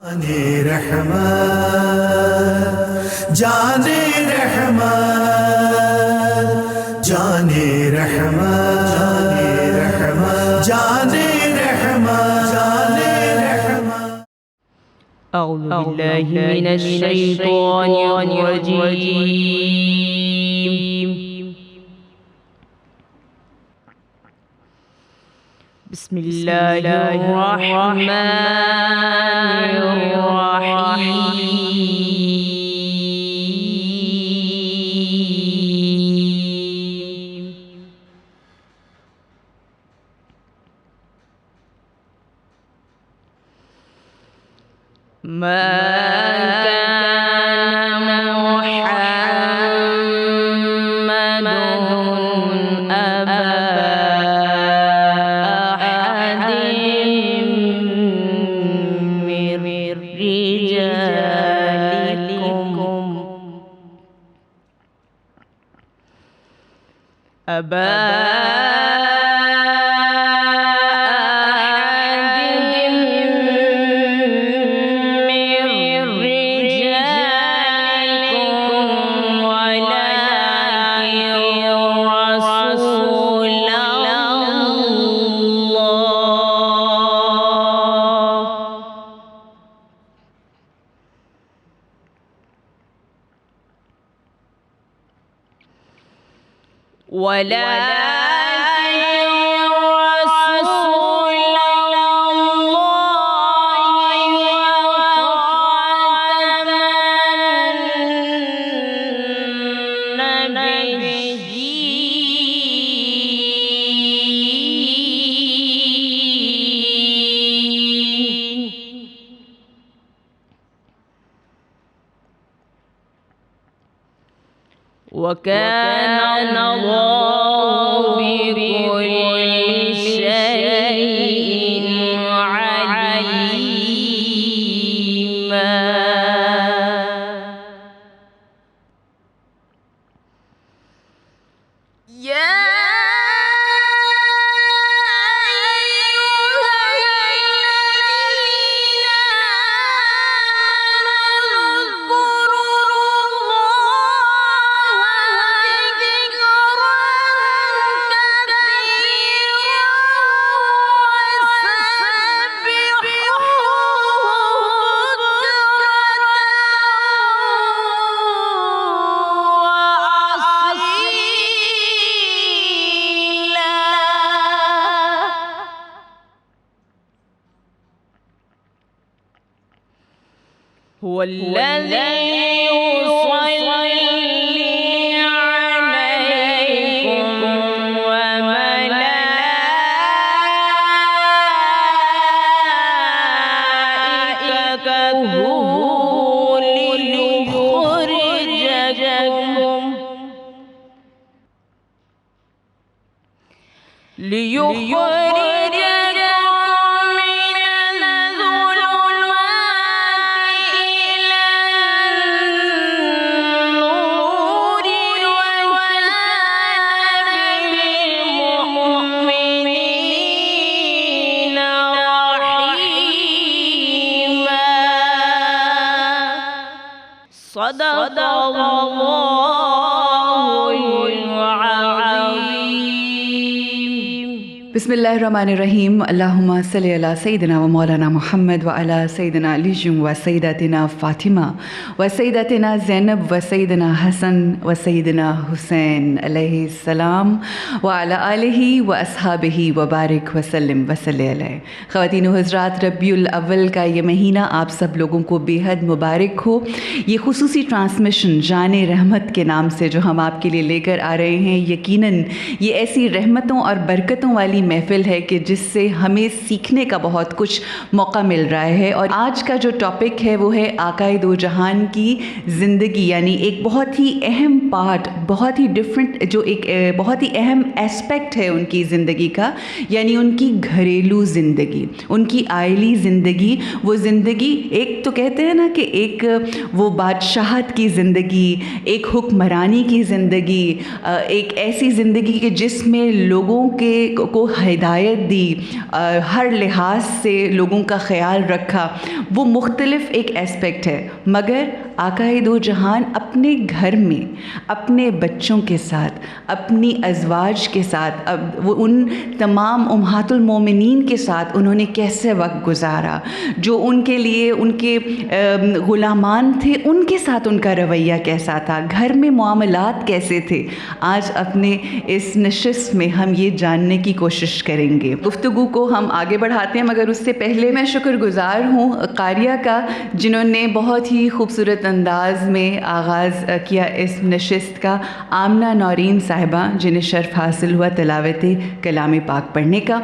جانے رحمت جانے رحمت جانے رحمت جانے رحمت أعوذ بالله من الشيطان الرجيم. بسم الله الرحمن الرحيم. ما كان محمد أبا أحد من رجالكم وكان الله بكل شيء عليما. هو الذي يصلي عليكم وملائكته ليخرجكم صدق الله العظيم. بسم اللہ الرحمن الرحیم. اللہم صلی علی سیدنا و مولانا محمد و علی سیدنا علی و سیدتنا فاطمہ و سیدتنا زینب و سیدنا حسن و سیدنا حسین علیہ السلام و علی آلہ و اصحابہ و بارک وسلم وصلی علیہ. خواتین و حضرات، ربیع الاول کا یہ مہینہ آپ سب لوگوں کو بے حد مبارک ہو. یہ خصوصی ٹرانسمیشن جان رحمت کے نام سے جو ہم آپ کے لیے لے کر آ رہے ہیں، یقیناً یہ ایسی رحمتوں اور برکتوں والی محفل ہے کہ جس سے ہمیں سیکھنے کا بہت کچھ موقع مل رہا ہے. اور آج کا جو ٹاپک ہے وہ ہے آقائے دو جہان کی زندگی، یعنی ایک بہت ہی اہم پارٹ، بہت ہی ڈفرینٹ، جو ایک بہت ہی اہم اسپیکٹ ہے ان کی زندگی کا، یعنی ان کی گھریلو زندگی، ان کی آئلی زندگی. وہ زندگی ایک تو کہتے ہیں نا کہ ایک وہ بادشاہت کی زندگی، ایک حکمرانی کی زندگی، ایک ایسی زندگی کہ جس میں لوگوں کو ہدایت دی، ہر لحاظ سے لوگوں کا خیال رکھا، وہ مختلف ایک اسپیکٹ ہے، مگر آقا دو جہان اپنے گھر میں اپنے بچوں کے ساتھ، اپنی ازواج کے ساتھ، وہ ان تمام امہات المومنین کے ساتھ انہوں نے کیسے وقت گزارا، جو ان کے لیے ان کے غلامان تھے ان کے ساتھ ان کا رویہ کیسا تھا، گھر میں معاملات کیسے تھے، آج اپنے اس نشست میں ہم یہ جاننے کی کوشش کریں گے۔ گفتگو کو ہم آگے بڑھاتے ہیں، مگر اس سے پہلے میں شکر گزار ہوں قاریہ کا، جنہوں نے بہت ہی خوبصورت انداز میں آغاز کیا اس نشست کا، آمنہ نورین صاحبہ، جنہیں شرف حاصل ہوا تلاوت کلام پاک پڑھنے کا۔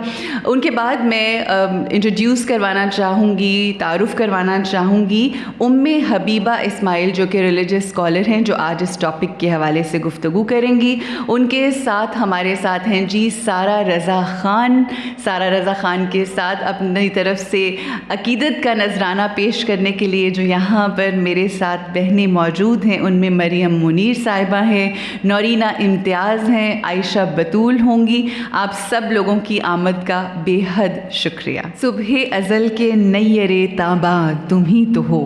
ان کے بعد میں انٹروڈیوس کروانا چاہوں گی، تعارف کروانا چاہوں گی ام حبیبہ اسماعیل، جو کہ ریلیجس اسکالر ہیں، جو آج اس ٹاپک کے حوالے سے گفتگو کریں گی۔ ان کے ساتھ ہمارے ساتھ ہیں جی سارہ رضا خان۔ سارہ رضا خان کے ساتھ اپنی طرف سے عقیدت کا نذرانہ پیش کرنے کے لیے جو یہاں پر میرے ساتھ بہنیں موجود ہیں، ان میں مریم منیر صاحبہ ہیں، نورینہ امتیاز ہیں، عائشہ بطول ہوں گی۔ آپ سب لوگوں کی آمد کا بے حد شکریہ۔ صبح ازل کے نیرے تاباں تم ہی تو ہو،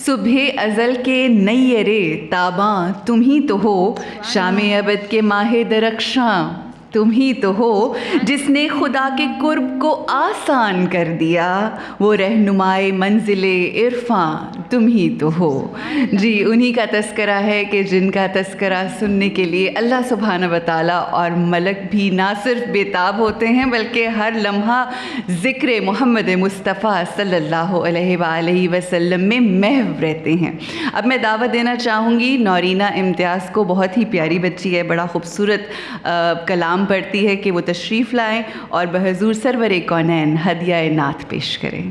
صبح ازل کے نیرے تاباں تم ہی تو ہو، شام ابد کے ماہ درخشاں تم ہی تو ہو، جس نے خدا کے قرب کو آسان کر دیا، وہ رہنمائے منزل عرفاں تم ہی تو ہو۔ جی انہی کا تذکرہ ہے کہ جن کا تذکرہ سننے کے لیے اللہ سبحانہ و تعالیٰ اور ملک بھی نہ صرف بیتاب ہوتے ہیں بلکہ ہر لمحہ ذکر محمد مصطفیٰ صلی اللہ علیہ وآلہ وسلم میں محو رہتے ہیں۔ اب میں دعوت دینا چاہوں گی نورینہ امتیاز کو، بہت ہی پیاری بچی ہے، بڑا خوبصورت کلام پڑھتی ہے، کہ وہ تشریف لائیں اور بحضور سرور کونین ہدیہ نعت پیش کریں۔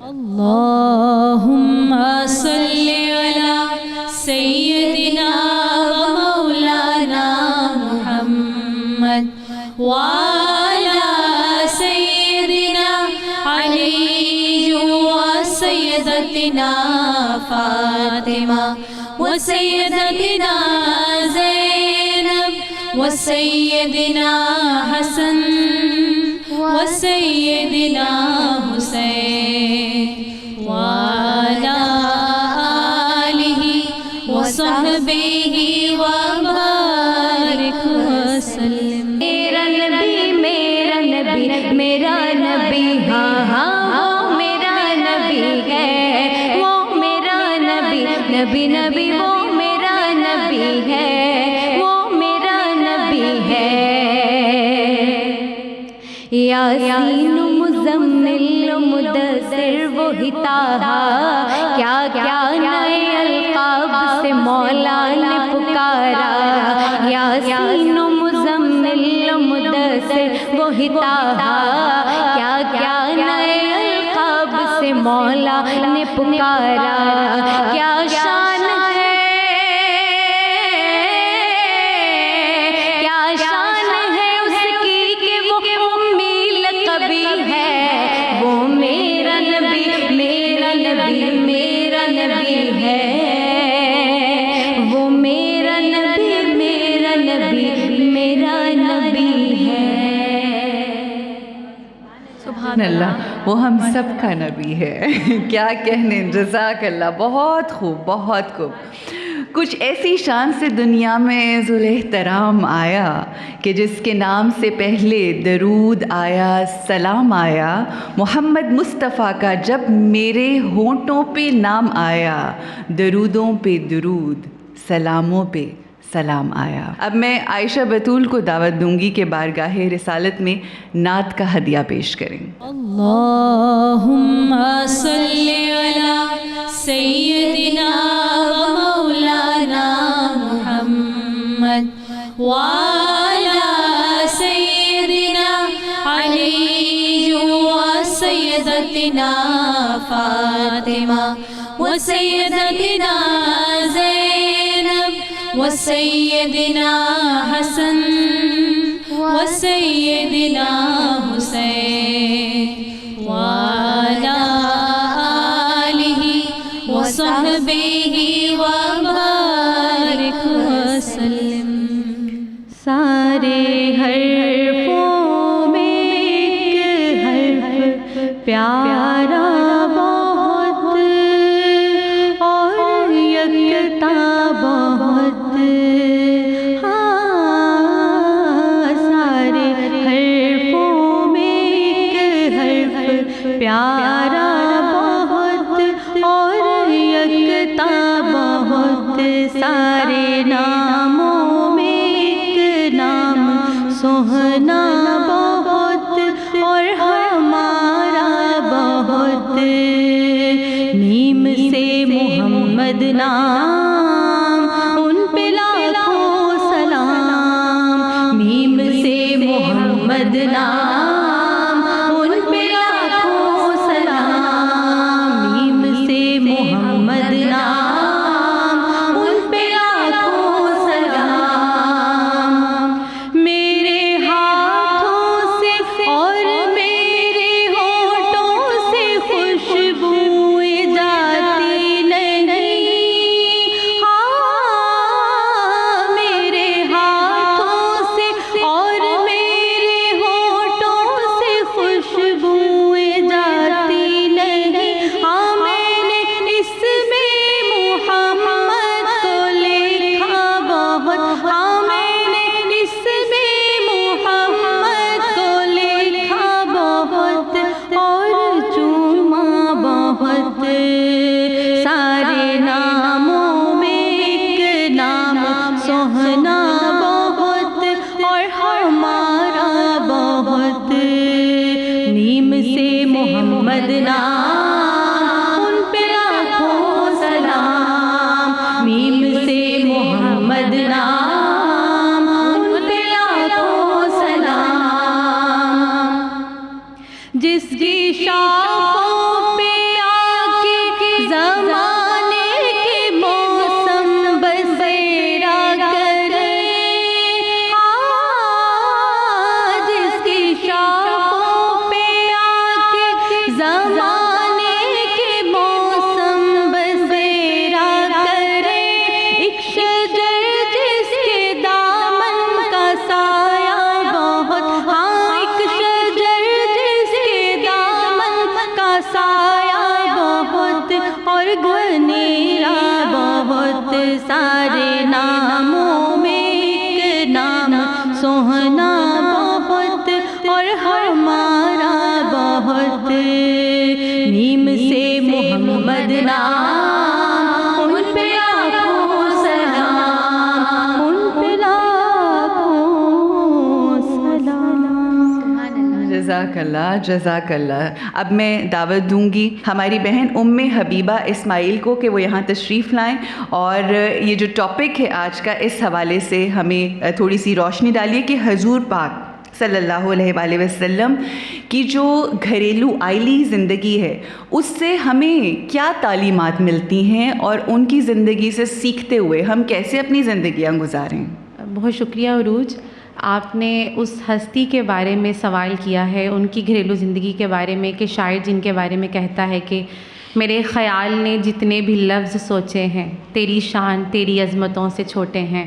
اللہم صلی علی سیدنا و مولانا محمد وعلی سیدنا علی و سیدتنا فاطمہ و سیدتنا زینب و سیدنا حسن و سیدنا حسین وعلی آلہ و صحبہ و بارک وسلم۔ میرا نبی میرا نبی میرا نبی، ہاں ہاں وہ میرا نبی ہے، وہ میرا نبی، نبی نبی وہ میرا نبی ہے، وہ میرا نبی ہے۔ یاسین مزمل مدثر وہی طہا، کیا کیا نئے القاب سے مولا نے پکارا، یاسین مزمل مدثر وہی طہا، کیا کیا نئے القاب سے مولا نے پکارا، کیا شان ہے، کیا شان ہے اس کی کہ وہ امی لقبی ہے، وہ میرا نبی میرا نبی میرا نبی ہے، وہ میرا نبی میرا نبی میرا نبی ہے۔ سبحان اللہ، وہ ہم سب کا نبی ہے، کیا کہنے، جزاک اللہ، بہت خوب بہت خوب۔ کچھ ایسی شان سے دنیا میں ذوالحترام آیا کہ جس کے نام سے پہلے درود آیا، سلام آیا، محمد مصطفیٰ کا جب میرے ہونٹوں پہ نام آیا، درودوں پہ درود، سلاموں پہ سلام آیا۔ اب میں عائشہ بطول کو دعوت دوں گی کہ بارگاہ رسالت میں نعت کا ہدیہ پیش کریں۔ اللہم صلی علی سیدنا و مولانا محمد وعلی سیدنا علی و سیدتنا فاطمہ و سیدتنا زینب و سیدنا حسن و سیدنا حسین وعلی آلہ و صحبہ و بارک وسلم۔ سارے حرفوں میں سارے ناموں میں ایک نام سوہنا بہت اور ہمارا بہت، نیم سے محمد نام ان پہ لاکھوں سلام، نیم سے محمد نام ان پہ لاکھوں سلام، نیم سے محمد نام ان پہ لاکھوں سلام۔ میرے ہاتھوں سے اور میرے ہونٹوں سے خوشبوئیں جاتی نہیں، ہاں میرے ہاتھوں سے اور میرے ہونٹوں سے خوشبوئیں جاتی نہیں، ہاں میں نے اس میں محمد کو لکھا بہت، ہاں میں نے اس میں محمد کو لکھا بہت اور چوما بہت، سارے ناموں میں ایک نام سوہنا بہت اور ہمارا بہت، نیم سے محمد نام ان پہ لاکھوں سلام، نیم سے محمد نام ان پہ لاکھوں سلام۔ جس کی شاخوں پہ آ کے زمانے کے موسم بسیرا کرے، جس کی شاخوں پہ آ کے زمانے کے موسم بسیرا کرے، ایک شجر جس کے دامن کا سایہ بہت، ہاں ایک شجر جس کے دامن کا سایہ بہت اور گھنیرا بہت، سارے ناموں میں ایک نام سوہنا بہت اور ہمارا بہت، نیم سے محمد نام ان پہ لاکھوں سلام، ان پہ لاکھوں سلام۔ جزاک اللہ جزاک اللہ۔ اب میں دعوت دوں گی ہماری بہن ام حبیبہ اسماعیل کو کہ وہ یہاں تشریف لائیں اور یہ جو ٹاپک ہے آج کا اس حوالے سے ہمیں تھوڑی سی روشنی ڈالیے کہ حضور پاک صلی اللہ علیہ وآلہ وسلم کی جو گھریلو آئلی زندگی ہے اس سے ہمیں کیا تعلیمات ملتی ہیں اور ان کی زندگی سے سیکھتے ہوئے ہم کیسے اپنی زندگیاں گزاریں۔ بہت شکریہ عروج، آپ نے اس ہستی کے بارے میں سوال کیا ہے، ان کی گھریلو زندگی کے بارے میں، کہ شاعر جن کے بارے میں کہتا ہے کہ میرے خیال نے جتنے بھی لفظ سوچے ہیں تیری شان تیری عظمتوں سے چھوٹے ہیں،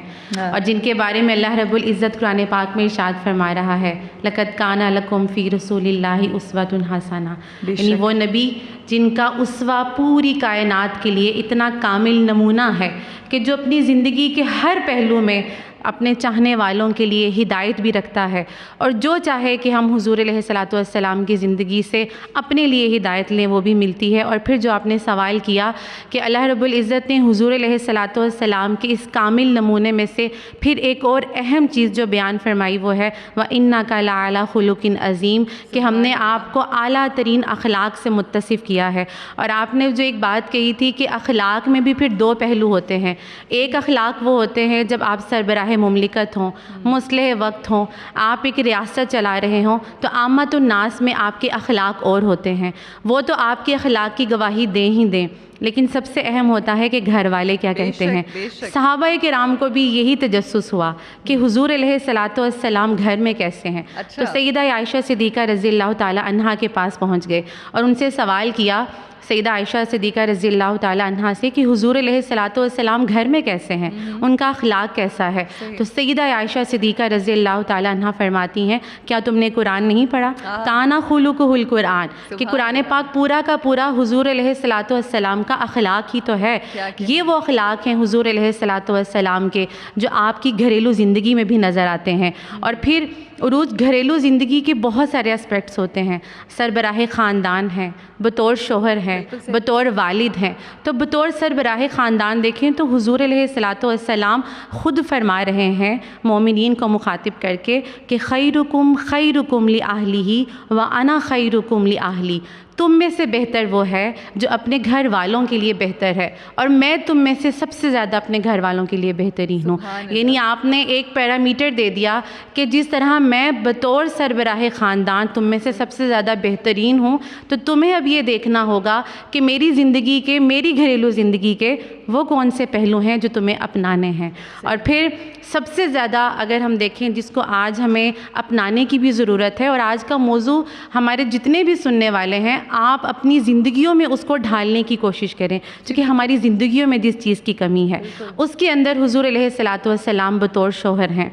اور جن کے بارے میں اللہ رب العزت قرآن پاک میں ارشاد فرما رہا ہے لَقَدْ كَانَ لَكُمْ فِي رَسُولِ اللَّهِ أُسْوَةٌ حَسَنَةٌ، یعنی وہ نبی جن کا اسوہ پوری کائنات کے لیے اتنا کامل نمونہ ہے کہ جو اپنی زندگی کے ہر پہلو میں اپنے چاہنے والوں کے لیے ہدایت بھی رکھتا ہے، اور جو چاہے کہ ہم حضور علیہ الصلوۃ والسلام کی زندگی سے اپنے لیے ہدایت لیں وہ بھی ملتی ہے۔ اور پھر جو آپ نے سوال کیا کہ اللہ رب العزت نے حضور علیہ الصلوۃ والسلام کے اس کامل نمونے میں سے پھر ایک اور اہم چیز جو بیان فرمائی وہ ہے وَإِنَّكَ لَعَلَىٰ خُلُقٍ عَظِيمٍ، کہ ہم نے آپ کو اعلیٰ ترین اخلاق سے متصف کیا ہے۔ اور آپ نے جو ایک بات کہی تھی کہ اخلاق میں بھی پھر دو پہلو ہوتے ہیں، ایک اخلاق وہ ہوتے ہیں جب آپ سربراہ مملکت ہوں، مصلح وقت ہوں، آپ ایک ریاست چلا رہے ہوں تو عامت الناس میں آپ کے اخلاق اور ہوتے ہیں، وہ تو آپ کے اخلاق کی گواہی دیں ہی دیں، لیکن سب سے اہم ہوتا ہے کہ گھر والے کیا کہتے ہیں۔ صحابہ کرام کو بھی یہی تجسس ہوا کہ حضور علیہ الصلوۃ والسلام گھر میں کیسے ہیں، تو سیدہ عائشہ صدیقہ رضی اللہ تعالی عنہا کے پاس پہنچ گئے اور ان سے سوال کیا سیدہ عائشہ صدیقہ رضی اللہ تعالی عنہا سے کہ حضور علیہ الصلوۃ والسلام گھر میں کیسے ہیں، ان کا اخلاق کیسا ہے؟ تو سیدہ عائشہ صدیقہ رضی اللہ تعالی عنہا فرماتی ہیں کیا تم نے قرآن نہیں پڑھا؟ کانا خلقہ القرآن، کہ قرآن پاک پورا کا پورا حضور علیہ الصلوۃ والسلام کا اخلاق ہی تو ہے۔ یہ وہ اخلاق ہیں حضور علیہ الصلوۃ والسلام کے جو آپ کی گھریلو زندگی میں بھی نظر آتے ہیں۔ اور پھر عروج گھریلو زندگی کے بہت سارے اسپیکٹس ہوتے ہیں. سربراہ خاندان ہیں، بطور شوہر ہیں، بطور والد ہیں. تو بطور سربراہ خاندان دیکھیں تو حضور علیہ الصلاۃ والسلام خود فرما رہے ہیں مومنین کو مخاطب کر کے کہ خیرکم خیرکم لأہلہ وأنا خیرکم لأہلی. تم میں سے بہتر وہ ہے جو اپنے گھر والوں کے لیے بہتر ہے، اور میں تم میں سے سب سے زیادہ اپنے گھر والوں کے لیے بہترین ہوں. یعنی آپ نے ایک پیرامیٹر دے دیا کہ جس طرح میں بطور سربراہ خاندان تم میں سے سب سے زیادہ بہترین ہوں، تو تمہیں اب یہ دیکھنا ہوگا کہ میری زندگی کے، میری گھریلو زندگی کے وہ کون سے پہلو ہیں جو تمہیں اپنانے ہیں. اور پھر سب سے زیادہ اگر ہم دیکھیں جس کو آج ہمیں اپنانے کی بھی ضرورت ہے، اور آج کا موضوع ہمارے جتنے بھی سننے والے ہیں آپ اپنی زندگیوں میں اس کو ڈھالنے کی کوشش کریں، چونکہ ہماری زندگیوں میں جس چیز کی کمی ہے اس کے اندر حضور علیہ الصلاۃ والسلام بطور شوہر ہیں.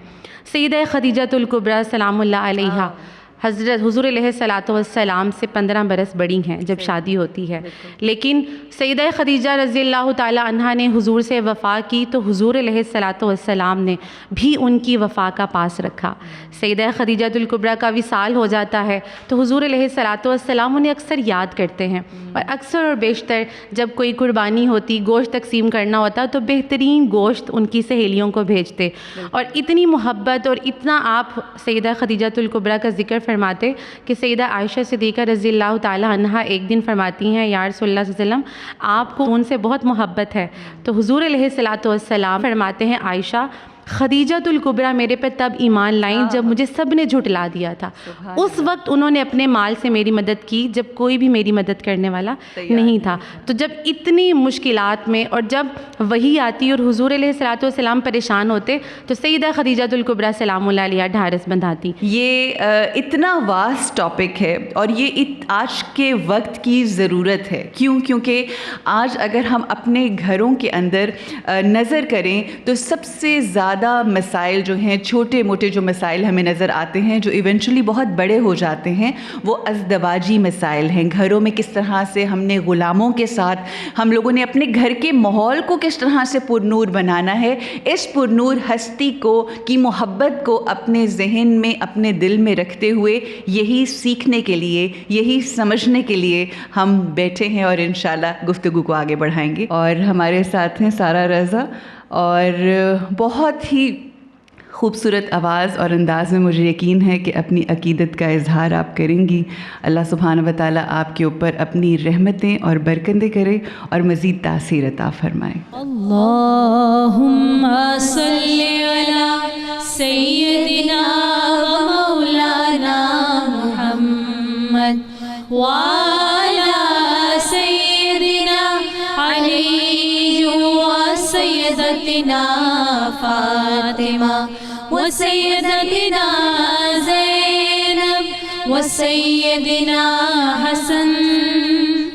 سیدہ خدیجہ الکبریٰ سلام اللہ علیہا حضرت حضور علیہ الصلاۃ والسلام سے 15 برس بڑی ہیں جب شادی ہوتی ہے، لیکن سیدہ خدیجہ رضی اللہ تعالی عنہا نے حضور سے وفا کی تو حضور علیہ الصلاۃ والسلام نے بھی ان کی وفا کا پاس رکھا. سیدہ خدیجہ الکبریٰ کا وصال ہو جاتا ہے تو حضور علیہ الصلاۃ والسلام انہیں اکثر یاد کرتے ہیں، اور اکثر اور بیشتر جب کوئی قربانی ہوتی، گوشت تقسیم کرنا ہوتا تو بہترین گوشت ان کی سہیلیوں کو بھیجتے. اور اتنی محبت اور اتنا آپ سیدہ خدیجہ الکبریٰ کا ذکر فرماتے کہ سیدہ عائشہ صدیقہ رضی اللہ تعالی عنہا ایک دن فرماتی ہیں یا رسول اللہ صلی اللہ علیہ وسلم آپ کو ان سے بہت محبت ہے. تو حضور علیہ الصلاۃ والسلام فرماتے ہیں عائشہ خدیجہ الکبریٰ میرے پہ تب ایمان لائیں جب مجھے سب نے جھٹلا دیا تھا. اس وقت انہوں نے اپنے مال سے میری مدد کی جب کوئی بھی میری مدد کرنے والا نہیں تھا. تو جب اتنی مشکلات میں اور جب وحی آتی اور حضور علیہ الصلاۃ والسلام پریشان ہوتے تو سیدہ خدیجہ الکبریٰ سلام اللہ علیہا ڈھارس بندھاتی. یہ اتنا واسٹ ٹاپک ہے اور یہ آج کے وقت کی ضرورت ہے. کیونکہ آج اگر ہم اپنے گھروں کے اندر نظر کریں تو سب سے زیادہ مسائل جو ہیں، چھوٹے موٹے جو مسائل ہمیں نظر آتے ہیں جو ایونچولی بہت بڑے ہو جاتے ہیں، وہ ازدواجی مسائل ہیں. گھروں میں کس طرح سے ہم نے غلاموں کے ساتھ ہم لوگوں نے اپنے گھر کے ماحول کو کس طرح سے پرنور بنانا ہے. اس پرنور ہستی کو کی محبت کو اپنے ذہن میں، اپنے دل میں رکھتے ہوئے یہی سیکھنے کے لیے، یہی سمجھنے کے لیے ہم بیٹھے ہیں اور انشاءاللہ گفتگو کو آگے بڑھائیں گے. اور ہمارے ساتھ ہیں سارہ رضا، اور بہت ہی خوبصورت آواز اور انداز میں مجھے یقین ہے کہ اپنی عقیدت کا اظہار آپ کریں گی. اللہ سبحانہ و تعالیٰ آپ کے اوپر اپنی رحمتیں اور برکتیں کرے اور مزید تاثیر عطا فرمائے. اللہم صلی علی سیدنا و مولانا محمد وعلی سیدنا علی و سیدتنا فاطمہ و سیدتنا زینب و سیدنا حسن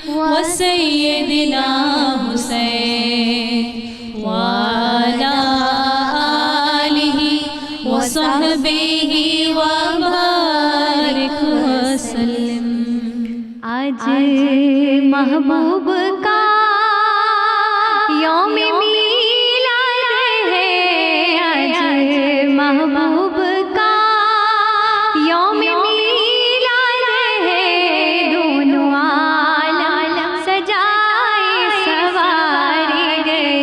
و سیدنا حسین وعلی آلہ و صحبہ و بارک وسلم. آج محبوب کا یوم میلاد ہے، آج محبوب کا یوم میلاد ہے، دونوں عالم سجائے سوارے گئے.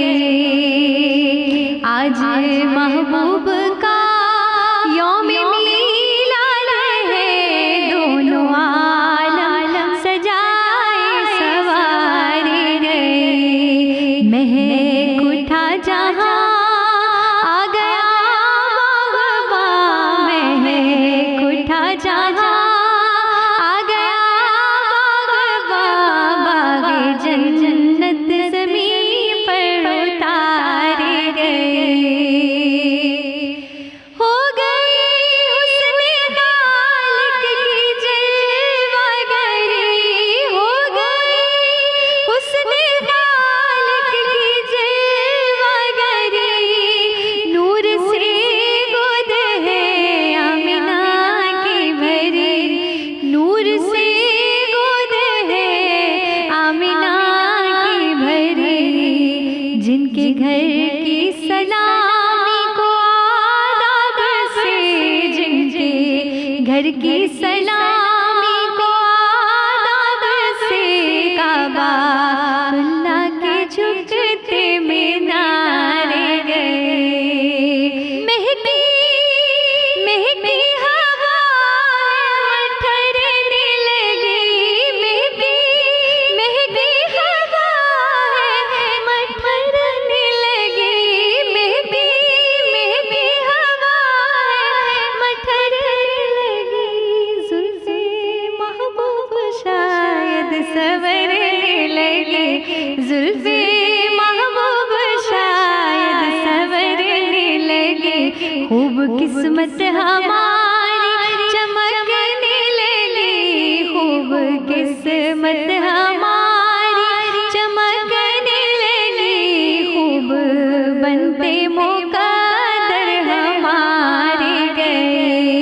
آج محبوب کا یوم میلاد ہے، دونوں عالم سجائے سوارے گئے. مہک اٹھا جہاں آ گیا باغ، مہک اٹھا جہاں آ گیا باغ، جنت زمین پر اتارے گئے. ہو گئی حسن خالق کی جلوہ گری، ہو گئی حسن خالق کی جلوہ گری. نور سے گود ہے آمنہ کی بھری، نور سے گود ہے آمنہ کی بھری. جن کے گھر کی سلامی کو آداب سے، جن کے گھر کی سلامی کو آداب سے کعبہ اللہ کے جھکتے مینارے گئے مہدی مہدی ہوا ٹھہرنے لگی مہدی مہدی ہوا ٹھہرنے لگی مہدی مہدی ہوا ٹھہرنے لگی زلف محبوب شاید سنورنے لگی زلف محبوب شاید سنورنے لگی خوب قسمت ہماری چمکنے لگی خوب قسمت ہماری چمکنے لگی خوب بنتے مقدر ہمارے گئے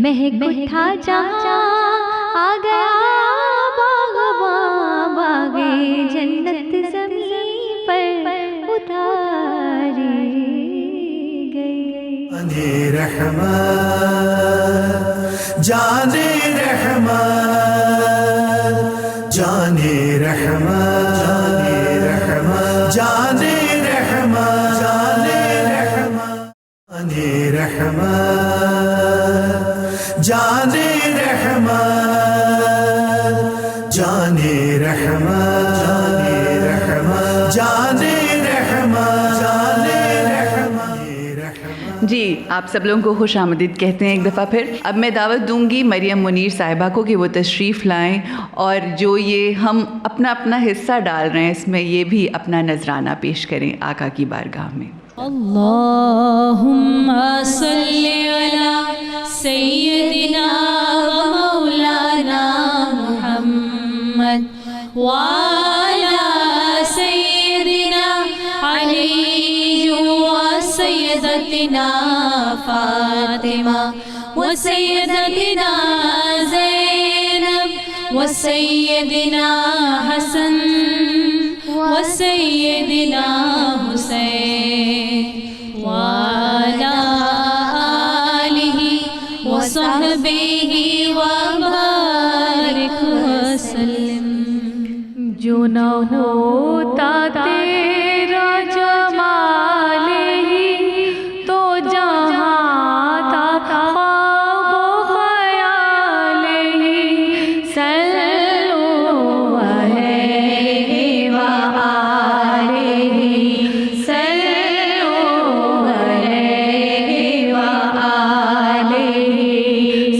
مہک اٹھا جہاں آ گیا باغ باغ جنت زمین پر اتاری گئی جانے رحمت جانے رحمت جانے رحمت جانے رحمت جانے رحمت جانے رحمت جانے رحمت جانے رحمت جانے رحمت جی آپ سب لوگوں کو خوش آمدید کہتے ہیں ایک دفعہ پھر. اب میں دعوت دوں گی مریم منیر صاحبہ کو کہ وہ تشریف لائیں اور جو یہ ہم اپنا اپنا حصہ ڈال رہے ہیں اس میں یہ بھی اپنا نذرانہ پیش کریں آقا کی بارگاہ میں. اللہم صلی علی سیدنا و مولانا محمد وعلی سیدنا علی و سیدتنا فاطمہ و سیدتنا زینب و سیدنا حسن و سیدنا حسین وعلی آلہ وصحبہ وبارک وسلم. جو نہ ہوتا تیرا جمال ہی تو جہاں تھا خواب و خیال ہی سلو علیہ وآلہ سلو علیہ وآلہ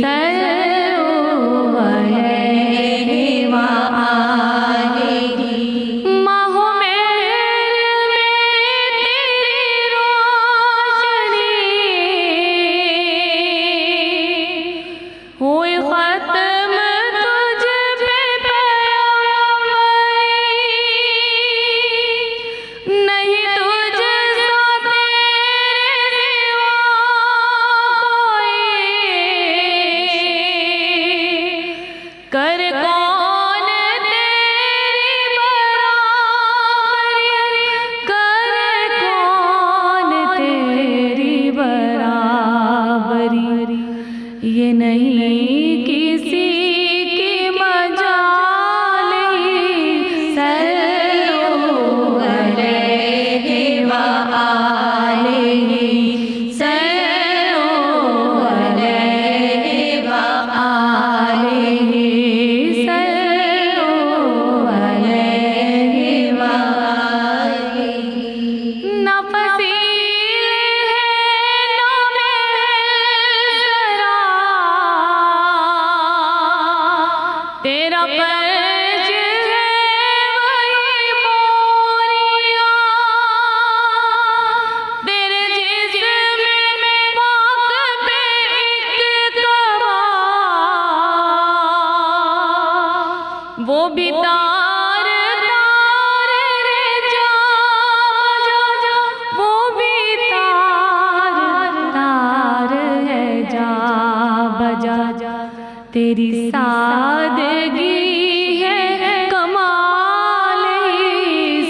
سلو علیہ وآلہ. ماہ میرے میں تیری روشنی ہوئی ختم تجھ پہ پیغمبری نہیں تجھ سا تیرے سوا کوئی کر کون تیری برابری کر کون تیری برابری یہ نہیں کسی کی مجال سلو علیہ وآلہ سلو علیہ وآلہ سلو علیہ وآلہ. نفسی تیرا پرچ ہے وہی موریاں تیرے جسم میں پاک پہ ایک کباب وہ بھی تار تار رے جا بجا وہ بھی تار تار ہے جا بجا تیری سادگی ہے کمال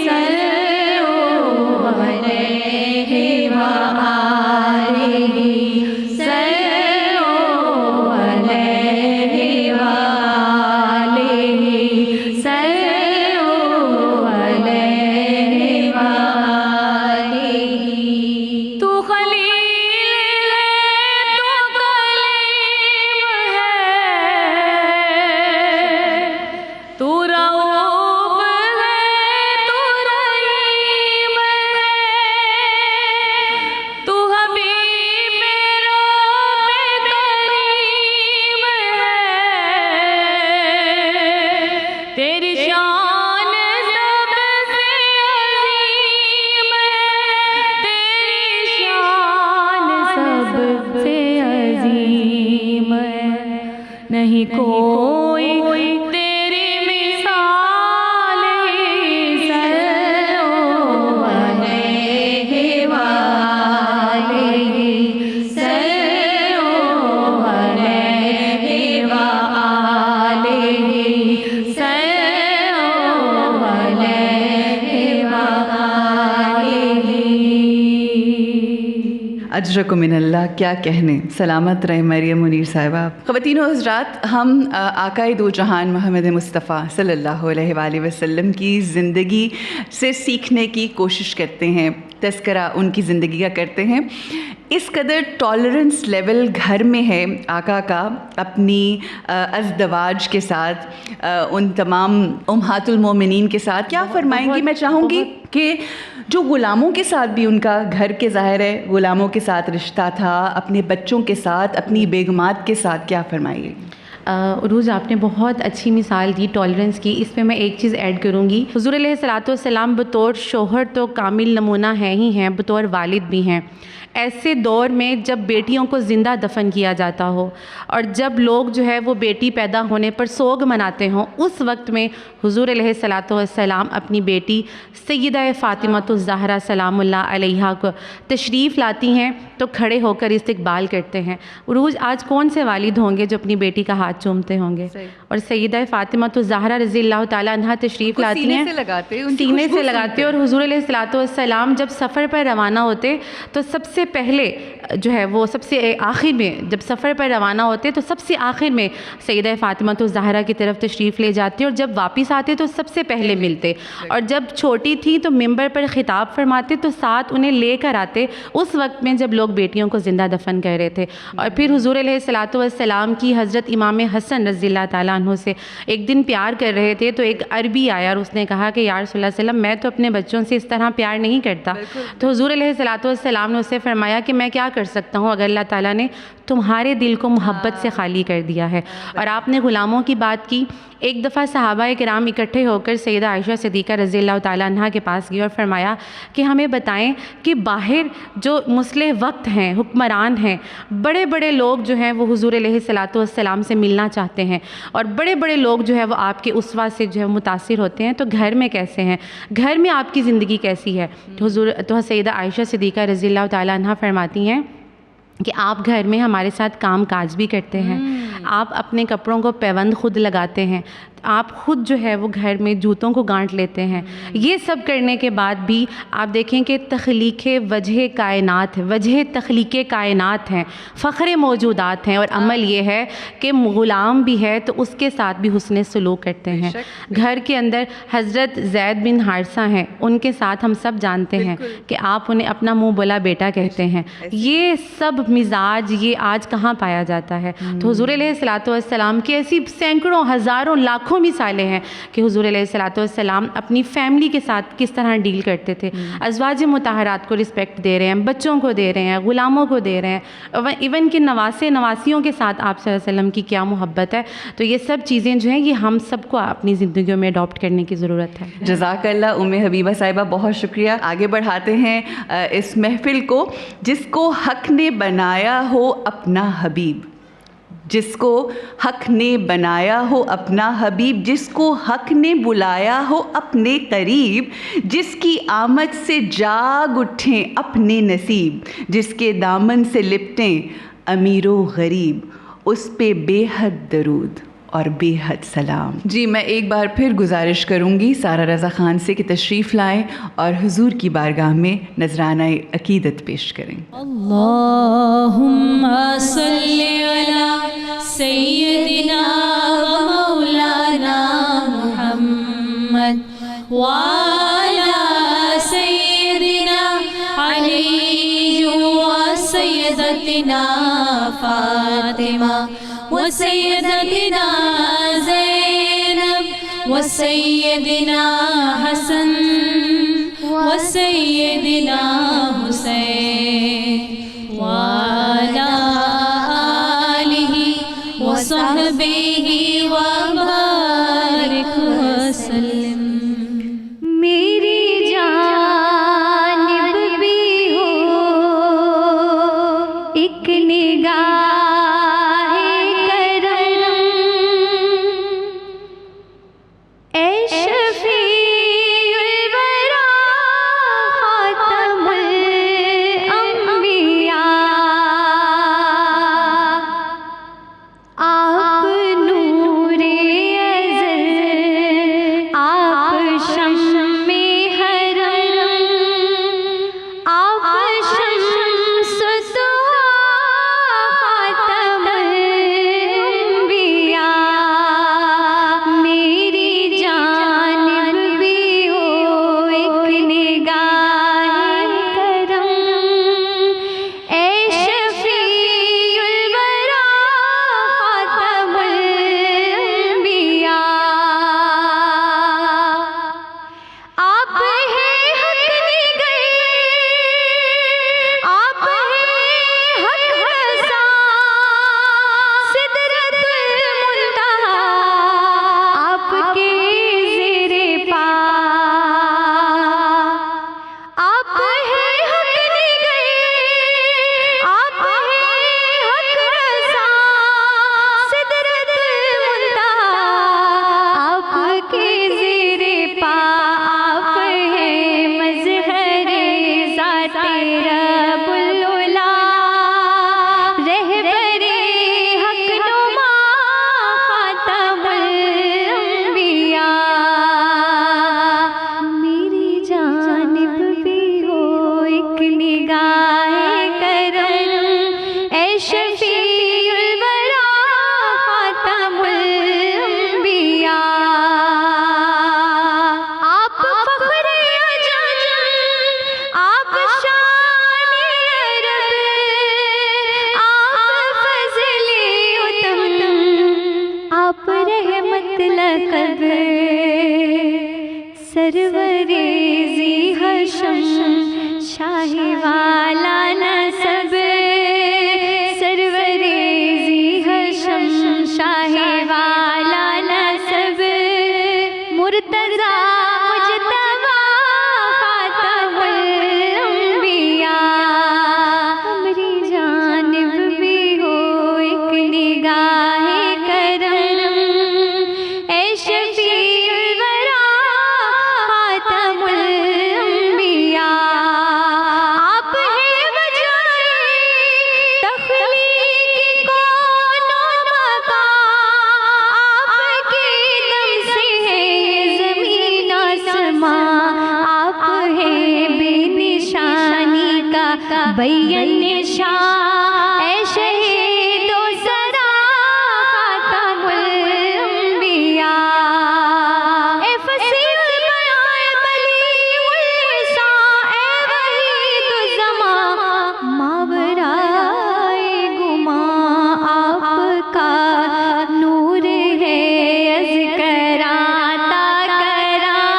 سلو علیہ وآلہ سلو اجرکم من اللہ، کیا کہنے، سلامت رہے مریم منیر صاحبہ۔ خواتین و حضرات، ہم آقائے دو جہان محمد مصطفیٰ صلی اللہ علیہ وآلہ وسلم کی زندگی سے سیکھنے کی کوشش کرتے ہیں، تذکرہ ان کی زندگی کا کرتے ہیں۔ اس قدر ٹالرنس لیول گھر میں ہے آقا کا اپنی ازدواج کے ساتھ، ان تمام امہات المومنین کے ساتھ، کیا فرمائیں گی؟ میں چاہوں گی کہ جو غلاموں کے ساتھ بھی ان کا گھر کے ظاہر ہے غلاموں کے ساتھ رشتہ تھا، اپنے بچوں کے ساتھ، اپنی بیگمات کے ساتھ، کیا فرمائیے؟ عروج، آپ نے بہت اچھی مثال دی ٹالرنس کی۔ اس میں میں ایک چیز ایڈ کروں گی، حضور علیہ الصلوۃ والسلام بطور شوہر تو کامل نمونہ ہیں ہی ہیں، بطور والد بھی ہیں۔ ایسے دور میں جب بیٹیوں کو زندہ دفن کیا جاتا ہو اور جب لوگ جو ہے وہ بیٹی پیدا ہونے پر سوگ مناتے ہوں، اس وقت میں حضور علیہ الصلوۃ والسلام اپنی بیٹی سیدہ فاطمہ الزہرا سلام اللہ علیہا کو تشریف لاتی ہیں تو کھڑے ہو کر استقبال کرتے ہیں۔ عروج، آج کون سے والد ہوں گے جو اپنی بیٹی کا ہاتھ چومتے ہوں گے؟ اور سیدہ فاطمہ الزہرا رضی اللہ تعالیٰ عنہا تشریف لاتی ہیں، سینے سے لگاتے، اور حضور علیہ الصلوۃ والسلام جب سفر پر روانہ ہوتے تو سب سے پہلے جو ہے وہ سب سے آخر میں، جب سفر پر روانہ ہوتے تو سب سے آخر میں سیدہ فاطمہ الزہرا کی طرف تشریف لے جاتے، اور جب واپس آتے تو سب سے پہلے ملتے، اور جب چھوٹی تھی تو ممبر پر خطاب فرماتے تو ساتھ انہیں لے کر آتے اس وقت میں جب لوگ بیٹیوں کو زندہ دفن کر رہے تھے۔ اور پھر حضور علیہ الصلوۃ والسلام کی حضرت امام حسن رضی اللہ تعالیٰ عنہ سے ایک دن پیار کر رہے تھے تو ایک عربی آیا اور اس نے کہا کہ یا رسول اللہ صلی اللہ علیہ وسلم، میں تو اپنے بچوں سے اس طرح پیار نہیں کرتا۔ تو حضور علیہ الصلوۃ والسلام نے اسے فرمایا کہ میں کیا کر سکتا ہوں اگر اللہ تعالیٰ نے تمہارے دل کو محبت سے خالی کر دیا ہے۔ اور آپ نے غلاموں کی بات کی۔ ایک دفعہ صحابہ کرام اکٹھے ہو کر سیدہ عائشہ صدیقہ رضی اللہ تعالیٰ عنہا کے پاس گئی اور فرمایا کہ ہمیں بتائیں کہ باہر جو مصلح وقت ہیں، حکمران ہیں، بڑے بڑے لوگ جو ہیں وہ حضور علیہ الصلوۃ والسلام سے ملنا چاہتے ہیں، اور بڑے بڑے لوگ جو ہے وہ آپ کے اسوہ سے جو ہے متاثر ہوتے ہیں، تو گھر میں کیسے ہیں، گھر میں آپ کی زندگی کیسی ہے؟ تو سیدہ عائشہ صدیقہ رضی اللہ تعالیٰ عنہا فرماتی ہیں کہ آپ گھر میں ہمارے ساتھ کام کاج بھی کرتے ہیں، آپ اپنے کپڑوں کو پیوند خود لگاتے ہیں، آپ خود جو ہے وہ گھر میں جوتوں کو گانٹ لیتے ہیں۔ یہ سب کرنے کے بعد بھی آپ دیکھیں کہ تخلیق وجہ کائنات ہے، وجہ تخلیق کائنات ہیں، فخر موجودات ہیں، اور عمل یہ ہے کہ غلام بھی ہے تو اس کے ساتھ بھی حسن سلوک کرتے ہیں۔ گھر کے اندر حضرت زید بن حارثہ ہیں، ان کے ساتھ ہم سب جانتے ہیں کہ آپ انہیں اپنا منہ بولا بیٹا کہتے ہیں۔ یہ سب مزاج یہ آج کہاں پایا جاتا ہے؟ تو حضور علیہ الصلوۃ والسلام کی ایسی سینکڑوں ہزاروں لاکھوں مثالیں ہیں کہ حضور علیہ الصلوۃ والسلام اپنی فیملی کے ساتھ کس طرح ڈیل کرتے تھے، ازواج مطہرات کو رسپیکٹ دے رہے ہیں، بچوں کو دے رہے ہیں، غلاموں کو دے رہے ہیں، ایون کہ نواسیوں کے ساتھ آپ صلی اللہ علیہ وسلم کی کیا محبت ہے۔ تو یہ سب چیزیں جو ہیں یہ ہم سب کو اپنی زندگیوں میں اڈاپٹ کرنے کی ضرورت ہے۔ جزاک اللہ ام حبیبہ صاحبہ، بہت شکریہ۔ آگے بڑھاتے ہیں اس محفل کو۔ جس کو حق نے بنایا ہو اپنا حبیب، جس کو حق نے بنایا ہو اپنا حبیب، جس کو حق نے بلایا ہو اپنے قریب، جس کی آمد سے جاگ اٹھیں اپنے نصیب، جس کے دامن سے لپٹیں امیر و غریب، اس پہ بے حد درود اور بے حد سلام۔ جی میں ایک بار پھر گزارش کروں گی سارہ رضا خان سے کہ تشریف لائیں اور حضور کی بارگاہ میں نذرانہ عقیدت پیش کریں۔ اللہم صلی علی سیدنا و مولانا محمد وعلی سیدنا علی و سیدتنا فاطمہ و سیدتنا زینب و سیدنا حسن و سیدنا حسین وعلی آلہ و صحبہ و بارک وسلم۔ میری جانب بھی ہو ایک نگاہ ذی حشم شاہ والا نسب سرور ذی حشم شاہ والا نسب مرتضی مجتبی خاتم الانبیاء ہماری جانب بھی ہو ایک نگاہ کرم اے شفیع الورا خاتم الانبیاء آپ ہیں وجائے تخلیق کون و مکان آپ کے دم سے ہے یہ زمین آسمان آپ ہیں بے نشانی کا بین نشان اے شہید و سرا خاتم الانبیاء اے فصیح البیان بلیغ اللسان اے وحید الزمان ماورائے گمان آپ کا نور ہے از کراں تا کراں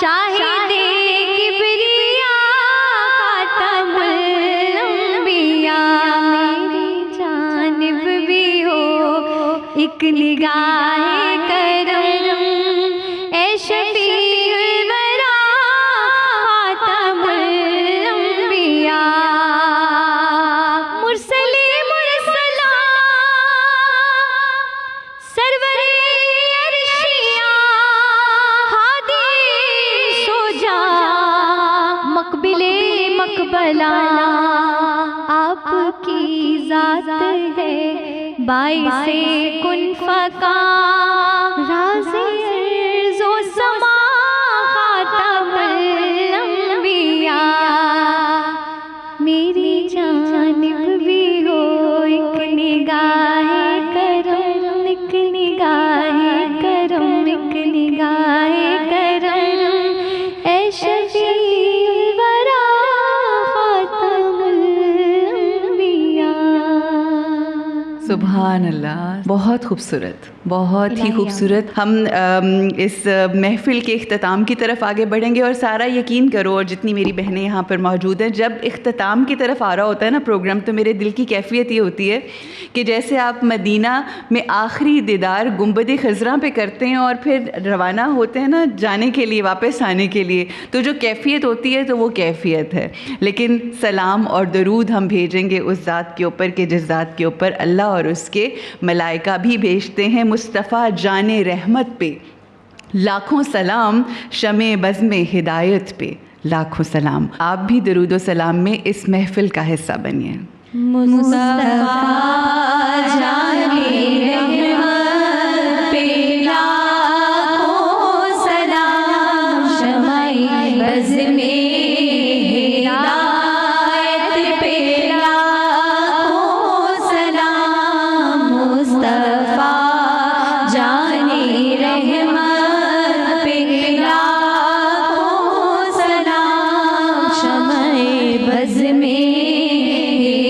شاہد کبریا خاتم الانبیاء میری جانب بھی ہو ایک نگاہ کرم اے شفیع الورا خاتم الانبیاء مرسل مرسلا سرور عرشیاں ہادی سو جا مقبل مقبلہ آپ کی ذات ہے باعث کن فکا راز ارض و سما خاتم الانبیاء میری جانب بھی ہو ایک نگاہ کرم ایک نگاہ کرم ایک نگاہ کرم اے شفیع الورا خاتم الانبیاء سبحان اللہ، بہت خوبصورت، بہت ہی خوبصورت. ہم اس محفل کے اختتام کی طرف آگے بڑھیں گے، اور سارا یقین کرو، اور جتنی میری بہنیں یہاں پر موجود ہیں، جب اختتام کی طرف آ رہا ہوتا ہے نا پروگرام، تو میرے دل کی کیفیت یہ ہوتی ہے کہ جیسے آپ مدینہ میں آخری دیدار گنبد خضراء پہ کرتے ہیں اور پھر روانہ ہوتے ہیں نا جانے کے لیے، واپس آنے کے لیے، تو جو کیفیت ہوتی ہے تو وہ کیفیت ہے. لیکن سلام اور درود ہم بھیجیں گے اس ذات کے اوپر کہ جس ذات کے اوپر اللہ اور اس کے ملائکہ بھی بھیجتے ہیں، مصطفیٰ جان رحمت پہ لاکھوں سلام، شمع بزم ہدایت پہ لاکھوں سلام. آپ بھی درود و سلام میں اس محفل کا حصہ بنیے. مصطفیٰ جان رحمت پہ لاکھوں سلام شمع بزم ہدایت پہ لاکھوں سلام مصطفیٰ جان رحمت پہ لاکھوں سلام شمع بزم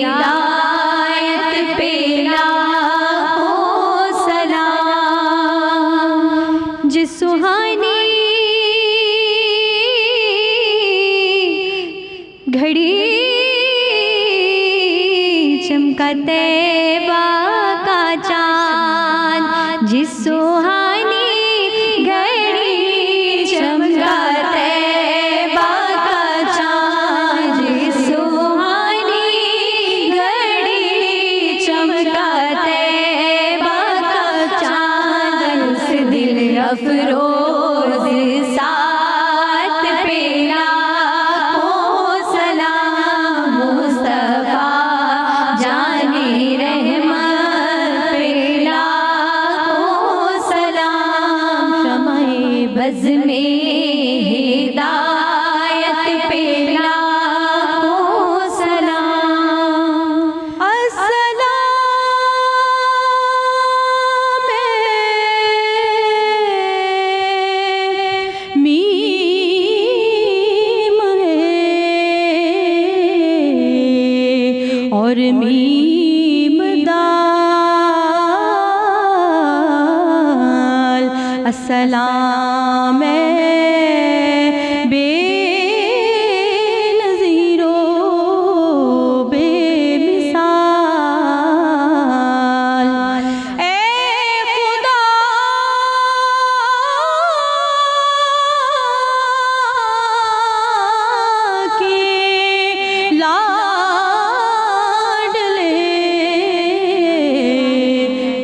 ہدایت پہ لاکھوں سلام جس سہانی گھڑی چمکا طیبہ کا چاند جس سہانی گھڑی چمکا طیبہ کا چاند جس سہانی گھڑی چمکا طیبہ کا چاند اس دل افروز ساتھ پہ لاکھوں سلام مصطفیٰ جان رحمت پہ لاکھوں سلام شمع بزم ہدایت پہ لاکھوں سلام السلام میم ہے اور میم دال السلام